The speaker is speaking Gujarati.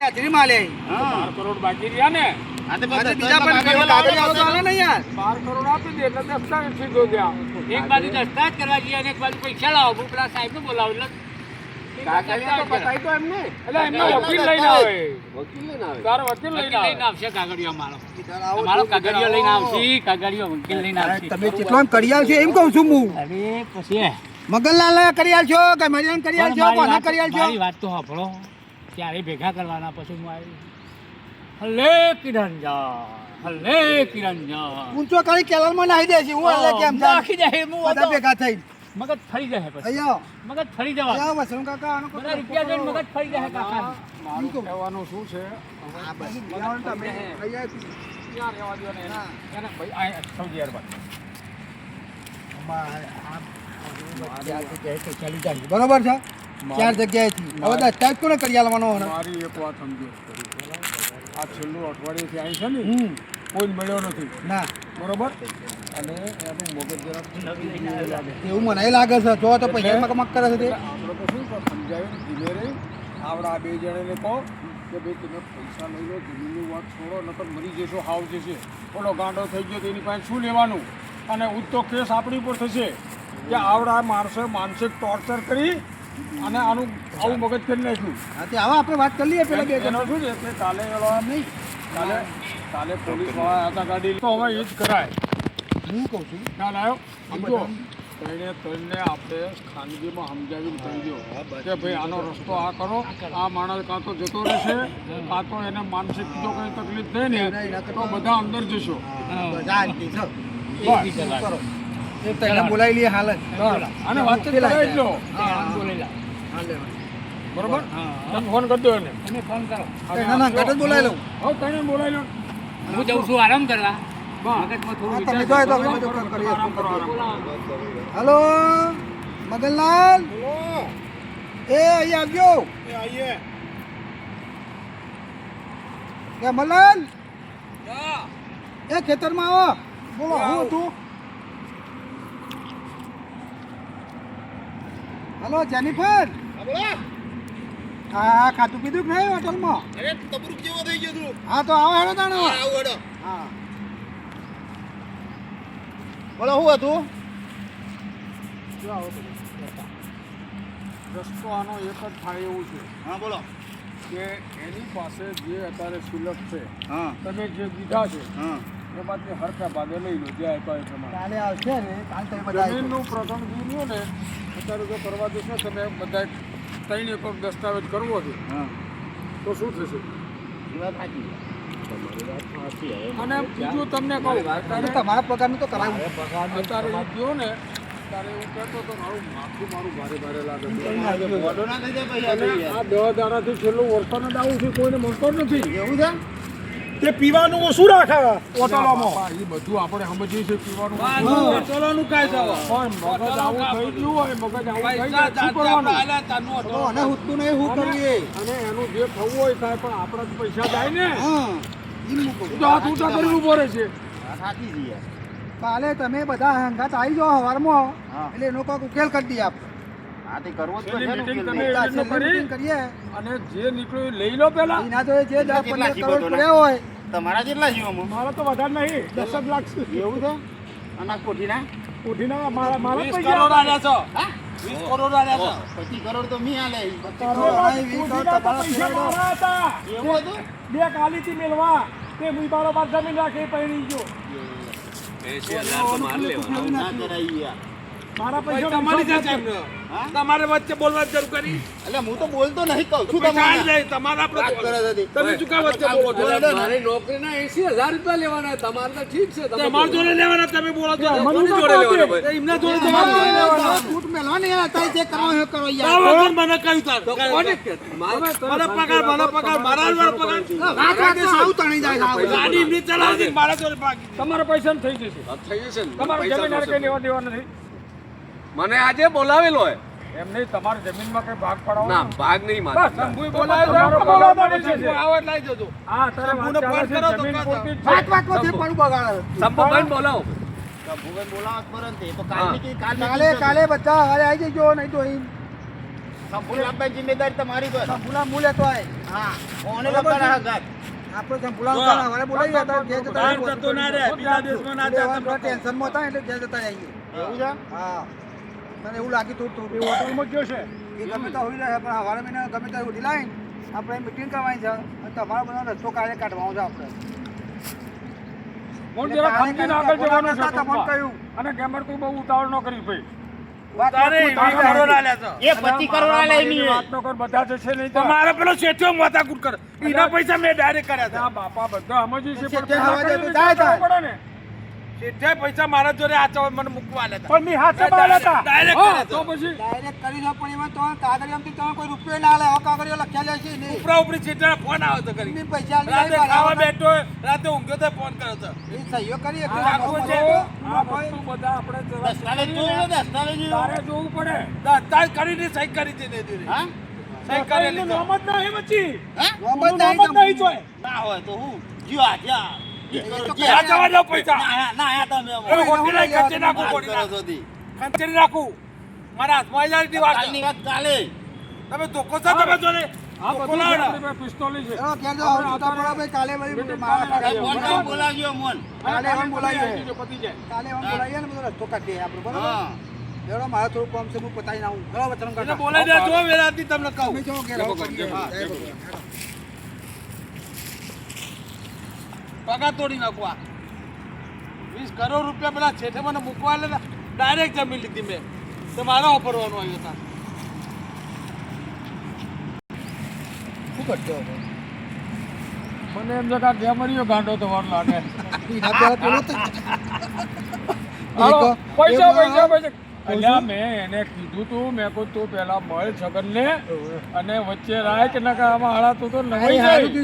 હાજરીમાં લે 12 કરોડ બાકી રહ્યા ને બીજા પણ કાગળ આવતો આલે ને યાર 12 કરોડ આપી દે એટલે દસ્તાવેજ સીધો ત્યાં એક બાજુ દસ્તાવેજ કરવા જઈએ અને એક બાજુ પૈસા લાવો હું પેલા સાહેબ ને બોલાવું કાગળિયા તો બતાવી તો એમને એટલે એમનો વકીલ લઈને આવે તારો વકીલ લઈને લઈને આવશે કાગળિયો મારો કાગળિયો લઈને આવશે કાગળિયો વકીલ લઈને આવશે તમે કેટલો એમ કરિયાલ છો એમ કહું છું હું અરે પછી મગનલાલ કરિયાલ છો કે મરિયાન કરિયાલ છો કોના કરિયાલ છો મારી વાત તો સાંભળો ત્યારે ભેગા કરવાના પછી હું આવી હલે કિરંજન ઊંચો કરી કેલરમાં નાહી દે છે હું એટલે કેમ નાખી જાય હું બધા ભેગા થઈ મગજ ફરી જાય પછી અહીંયા મગજ ફરી જવા આવો વસણ કાકા આનો બધા રૂપિયા જોઈને મગજ ફરી જાય કાકા મારું કહેવાનું શું છે આ બધું બોલાવવાનું તમે અહીંયા ત્યાં રહેવા દો ને એને ભાઈ આ સમજી યાર વાત બરોબર છે 4 જગ્યાએથી હવે દસ્તાવેજ કોને કરી આલવાનો મારી એક વાત સમજો આ છેલ્લું અઠવાડિયેથી અહીં છે ને કોઈ જ મળ્યો નથી ના બરોબર અને એનું મગજ જરાક લાગે એવું મને લાગે છે જો તો પૈસા મકમક કરે છે તે આપણે તો શું સમજાવ્યું ધીમે રહી આવડા બે જણાને કહો કે ભાઈ તમે પૈસા લઈ લો જમીનની વાત છોડો નકર મરી જશો હાવ જશે ઓલો ગાંડો થઈ ગયો તો એની પાસે શું લેવાનું અને ઉડતો કેસ આપણી ઉપર થશે કે આવડા માણસે માનસિક ટોર્ચર કરી અને આનું આવું મગજ કરી નાખ્યું હા તે આવા આપણે વાત કરી લઈએ પેલા બે એનો શું છે કે કાલે એલો નહીં કાલે પોલીસવાળા હતા ગાડી તો હવે એ જ કરાય હું કહું છું ખ્યાલ આવ્યો સમજો તઈને આપણે ખાનગીમાં સમજાવીને કહી દો કે ભાઈ આનો રસ્તો આ કરો આ માણસ કાં તો જતો રહેશે કાં તો એને માનસિક જો કંઈ તકલીફ થાય ને તો બધા અંદર જશો તને બોલાવી લઈએ હાલ અને વાતચીત કરાવી લો બરોબર તમે ફોન કરી દો એને તમે ફોન કરો ના ના ઘટ જ બોલાવી લઉં હવે તને બોલાવી લો હું જઉં છું આરામ કરવા મગજમાં થોડું તમે જો તો કરીએ હલો મગનલાલ એ અહીં આવજો કે મલન એ ખેતરમાં આવો બોલો હું તું હલો જેનિફર હા ખાતું પીધું કે નહીં હોટલમાં અરે તબરૂક જેવો થઈ ગયો તું હા તો આવો હેડો તાણો આવું હેડો હા બોલો શું હતું રસ્તો આનો એક જ થાય એવું છે હા બોલો કે એની પાસે જે અત્યારે સુલભ છે હા તમે જે દીધા છે હા એમાંથી હરખા ભાગે લઈ લો જે આપ્યા એ પ્રમાણે કાલે આવશે ને કાલ તમે બધા આવી જમીનનું પ્રથમ જીવ્યું ને અત્યારે જો કરવા જશો તમે બધા 3 એકર દસ્તાવેજ કરવો છે હા તો શું થશે વાત સાચી અને બીજું તમને કહું અત્યારે તમારા પગારનું તો કરાવું અત્યારે એ કહ્યો ને ત્યારે હું કહેતો તો મારું માથું ભારે લાગે છે. મોઢો ના થઈ જાય પછી અને આ 10 દાડાથી છેલ્લું વર્ષનો જ આવું છે કોઈને મળતો જ નથી એવું છે તે પીવાનું ઓછું રાખે બાપા, એ બધું આપણે સમજીએ છીએ પીવાનું હોટલોનું કાંઈ જવા પણ મગજ આવું થઈ ગયું હોય મગજ આવું થઈ જાય શું કરવાનું અને હુતું નહીં હું કરીએ અને એનું જે થવું હોય થાય પણ આપણા જ પૈસા જાય ને હા ઈ મૂકો તો હાથ ઊંચા કરી ઉભો રહે છે વાત સાચી છે યાર કાલે તમે બધા હંગાત આવી જાઓ હવારમાં હા. એટલે એનો કોઈક ઉકેલ કરી દઈએ આપણે હા તે કરવો જ છેલ્લી પડશે ને meeting ઉકેલ તમે નહીં. એવી રીતના કરી meeting કરીએ અને જે નીકળ્યું એ લઈ લો પેલા એના તો જે 10-15 કેટલા કરોડ જીવો પડ્યા હોય તમારા કેટલા જીવોમાં મારા તો વધારે નહીં 10 જ લાખ છે એવું છે અને કોઠીના ઉઠીના મારા 20 પૈસા કરોડ આલ્યા છો હા 20 કરોડ આલ્યા છો 25 કરોડ તો મી આલે ઉઠીના તો પૈસા મારા હતા એવું હતું બે કાલીથી મેળવા તે મુઈ બારોબાર જમીન રાખી પડી ગયો આવું ના કરાય યાર મારા પૈસા તમારી તમારી સાથે એમને. તમારે વચ્ચે બોલવા જરૂર કરી એટલે હું તો બોલતો નહીં કહું છું પૈસા તમારે આલી જાય તમારા વાત કરે છે તમે શું કામ વચ્ચે બોલો છો મારી નોકરીના 80,000 રૂપિયા લેવાના તમારે તો ઠીક છે તમે તમારા જોડે લેવાના તમે બોલો છો મને કોની તો જોડે આપે. લેવાના ભાઈ? એમના જોડે ફૂટ મેલવા નહીં હતા જે કરો એ કરો યાર આ વગર મને કહ્યું તાર તો કોને કે મને પગાર મારા વાળો પગાર રાત રાતે આવું તણી જાય છે. ગાડી એમની ચલાવતી મારા જોડે બાકી તમારા પૈસા થઈ જશે થઈ જશે ને તમારે જમીન હારે કઈ લેવા દેવા નથી મને આજે બોલાવેલો હોય એમ નહીં તમારે જમીનમાં કઈ ભાગ પડાવો ના ભાગ નહીં મારે બસ શંભુએ બોલાવ્યો છે, બોલાવવાનો છે. આવો એટલે આવી જજો હા તારે શંભુને વાત ફોન ચાલે કરો તો છે, જમીન કાં પૂરતી જ છે. વાત વાતમાં જે પણ બગાડે સંપુભાઈ બોલાવો ભૂગલ બોલાવત પર ને તે તો કાલની કી કાલ કાલે કાલે બધા હારે આવી જજો નહીં તો અહીં સંપૂર્ણ આપવાની જિમ્મેદારી તમારી પર. સંપૂર્ણ મૂળ લેતો આય. હા ઓને લગાડા હગાત. આપણે સંપૂર્ણ ઉતારા હવે બોલાવી હતા જે જતા બહાર જતો ના રહે, બીજા દેશમાં ના જતા. ટેન્શનમાં હતા એટલે જે જતા રહીએ. એવું છે? હા મને એવું લાગ્યું તું તું એ હોટલમાં જ ગયો છે. એ ગમે તો હોઈ રહ્યા પણ હવારે મહિને ગમે ત્યાં ઉઠી લાવીને આપણે મિટિંગ કરવાની છે અને તમારા બધા રસ્તો કાઢે કાઢવાનો છે આપણે હું જરા ખમતીને આગળ જવાનું છે તમને ટૂંકમાં. કહ્યું અને ગેમર તું બહુ ઉતાવળ ન કરીશ ભાઈ. વાત તારે વાત એવી વાત કરો ના વાત. લેતો. એ 25 કરોડ લે એની. વાત ન કર, બધા જશે નહીં તો. તમારે પેલો શેઠિયો માથાકૂટ કરે એના પૈસા મેં ડાયરેક્ટ કર્યા હતા આ બાપા બધા સમજી છે પણ શેઠે પેલા હવા દે તો કરીને જાય વિચારવું પડે ને. શેઠે પૈસા મારા જોડે આચા મને મૂકવા લેતા પણ ની હાથે બાળ હતા. ડાયરેક્ટ હા, કર્યા તો હતા. પછી ડાયરેક્ટ કરી દો પણ એમાં તો કાગળિયામાંથી તમે કોઈ રૂપિયો ના લે હવે કાગળિયો લખ્યા લે છે નહીં ઉપરા ઉપરી શેઠે ફોન આવ્યો હતો કરી એમની પૈસા રાતે ખાવા બેઠો હોય, રાતે ઊંઘ્યો તો ફોન કર્યો હતો એ સહીઓ કરી એટલે આ આખું વસ્તુ છે. આ વસ્તુ બધા આપણે જરા દસ્તાવેજ જોયું ને, દસ્તાવેજ જોયું. તારે જોવું પડે. દસ્તાવેજ કરીને સહી કરી છે ને દીધી. હા? સહી કરેલી એનું છે. નામ જ નહીં બચી. હા? નોમ જ એનું નામ જ નહીં નહીં જોય. ના હોય તો હું જ્યો જ્યાં. આ જવા દો પૈસા ના આયા તમે એ હોટેલ ખર્ચી નાખું વાત પડી કરો છો તી. ખંચેરી નાખું મારા હાથમાં આવી જાય વાત કાલની વાત કાલે. તમે ધોકો છો તમે જોડે આ ધોકો બધું ના છે આડો. આપણી પાસે પિસ્તોલી છે. ચલો ઘેર જાઓ, છૂટા પડો ભાઈ, કાલે ભાઈ બેટા, મારા કાલે કાલે ફોન કરીને બોલાવજો મોન. કાલે એમ બોલાવીએ. બીજો પતી જાય. કાલે એમ બોલાવીએ ને બધો રસ્તો કાઢીએ આપણે બરોબર હા. એવડો મારે થોડું કામ છે હું પતાવી નાખું બરાબર ચલો એને કાકા બોલાઈ દે જો વેરાથી તમને કહું તમે જાઓ ઘેર આવો કરીએ. હા, જય ભગવાન. પગાર તોડી નાખવા 20 કરોડ રૂપિયા પેલા છેઠે મને મૂકવા લે ડાયરેક્ટ જમીન લીધી મેં તો મારે વાપરવાનું આવ્યું હતા શું કરતો હવે? મને એમ છે કે આ ગેમરીઓ ગાંડો તો વાર લાગે. એના પહેલા પેલું તો- હાલો, એક- પૈસા એક- પૈસા પૈસા અલ્યા મેં એને કીધું તું મેં કહું તું પેલા મળ છગન ને અને વચ્ચે રાય કે ના આમાં હાડા તું તો નવાઈ હારું જાય થયું છે.